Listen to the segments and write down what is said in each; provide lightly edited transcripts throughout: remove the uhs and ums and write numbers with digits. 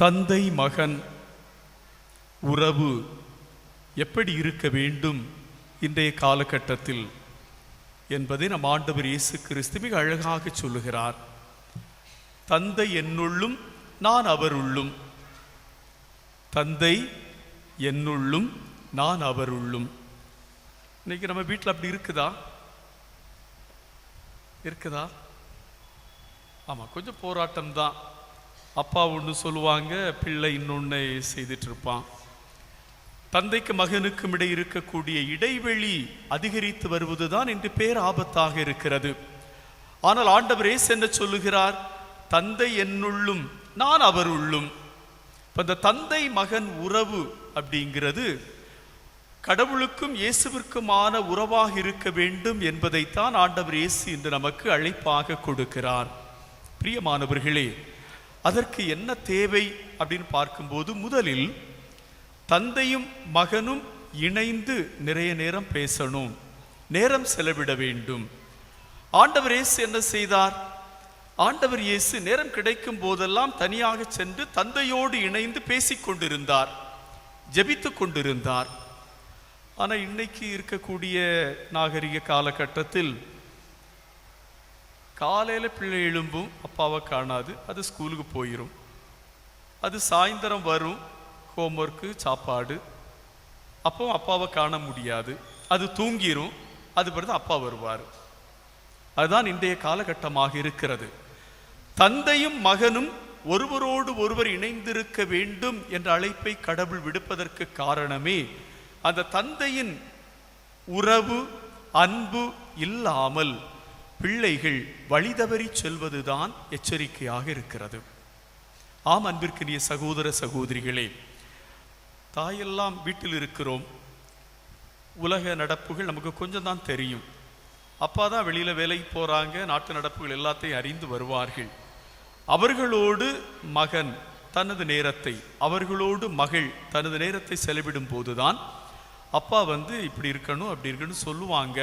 தந்தை மகன் உறவு எப்படி இருக்க வேண்டும் இன்றைய காலகட்டத்தில் என்பதை நம் ஆண்டவர் இயேசு கிறிஸ்து மிக அழகாக சொல்லுகிறார். தந்தை என்னுள்ளும் நான் அவருள்ளும், தந்தை என்னுள்ளும் நான் அவருள்ளும். இன்னைக்கு நம்ம வீட்டில் அப்படி இருக்குதா? ஆமாம், கொஞ்சம் போராட்டம் தான். அப்பா ஒன்று சொல்லுவாங்க, பிள்ளை இன்னொன்று செய்துட்டு இருப்பான். தந்தைக்கு மகனுக்கும் இடையே இருக்கக்கூடிய இடைவெளி அதிகரித்து வருவதுதான் இன்று பேர் ஆபத்தாக இருக்கிறது. ஆனால் ஆண்டவர் இயேசு என்ன சொல்லுகிறார்? தந்தை என்னுள்ளும் நான் அவருள்ளும். இந்த தந்தை மகன் உறவு அப்படிங்கிறது கடவுளுக்கும் இயேசுவிற்குமான உறவாக இருக்க வேண்டும் என்பதைத்தான் ஆண்டவர் இயேசு இன்று நமக்கு அழைப்பாக கொடுக்கிறார். பிரியமானவர்களே, அதற்கு என்ன தேவை அப்படின்னு பார்க்கும்போது, முதலில் தந்தையும் மகனும் இணைந்து நிறைய நேரம் பேசணும், நேரம் செலவிட வேண்டும். ஆண்டவர் இயேசு என்ன செய்தார்? ஆண்டவர் இயேசு நேரம் கிடைக்கும் போதெல்லாம் தனியாக சென்று தந்தையோடு இணைந்து பேசிக்கொண்டிருந்தார், ஜெபித்து கொண்டிருந்தார். ஆனால் இன்னைக்கு இருக்கக்கூடிய நாகரிக காலகட்டத்தில் காலையில் பிள்ளை எழும்பும், அப்பாவை காணாது, அது ஸ்கூலுக்கு போயிடும். அது சாயந்தரம் வரும், ஹோம்ஒர்க்கு சாப்பாடு, அப்போ அப்பாவை காண முடியாது, அது தூங்கிரும், அது பிறகு அப்பா வருவார். அதுதான் இன்றைய காலகட்டமாக இருக்கிறது. தந்தையும் மகனும் ஒருவரோடு ஒருவர் இணைந்திருக்க வேண்டும் என்ற அழைப்பை கடவுள் விடுப்பதற்கு காரணமே, அந்த தந்தையின் உறவு அன்பு இல்லாமல் பிள்ளைகள் வழிதவறி செல்வதுதான் எச்சரிக்கையாக இருக்கிறது. ஆம், அன்பிற்கினிய சகோதர சகோதரிகளே, தாயெல்லாம் வீட்டில் இருக்கிறோம், உலக நடப்புகள் நமக்கு கொஞ்சம் தான் தெரியும். அப்பா தான் வெளியில் வேலைக்கு போகிறாங்க, நாட்டு நடப்புகள் எல்லாத்தையும் அறிந்து வருவார்கள். அவர்களோடு மகன் தனது நேரத்தை, அவர்களோடு மகள் தனது நேரத்தை செலவிடும் போதுதான் அப்பா இப்படி இருக்கணும் அப்படி இருக்கணும் சொல்லுவாங்க.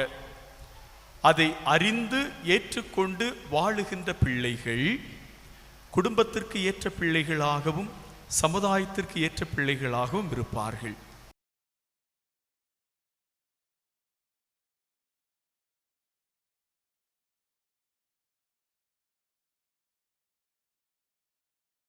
அதை அறிந்து ஏற்றுக்கொண்டு வாழுகின்ற பிள்ளைகள் குடும்பத்திற்கு ஏற்ற பிள்ளைகளாகவும் சமுதாயத்திற்கு ஏற்ற பிள்ளைகளாகவும் இருப்பார்கள்.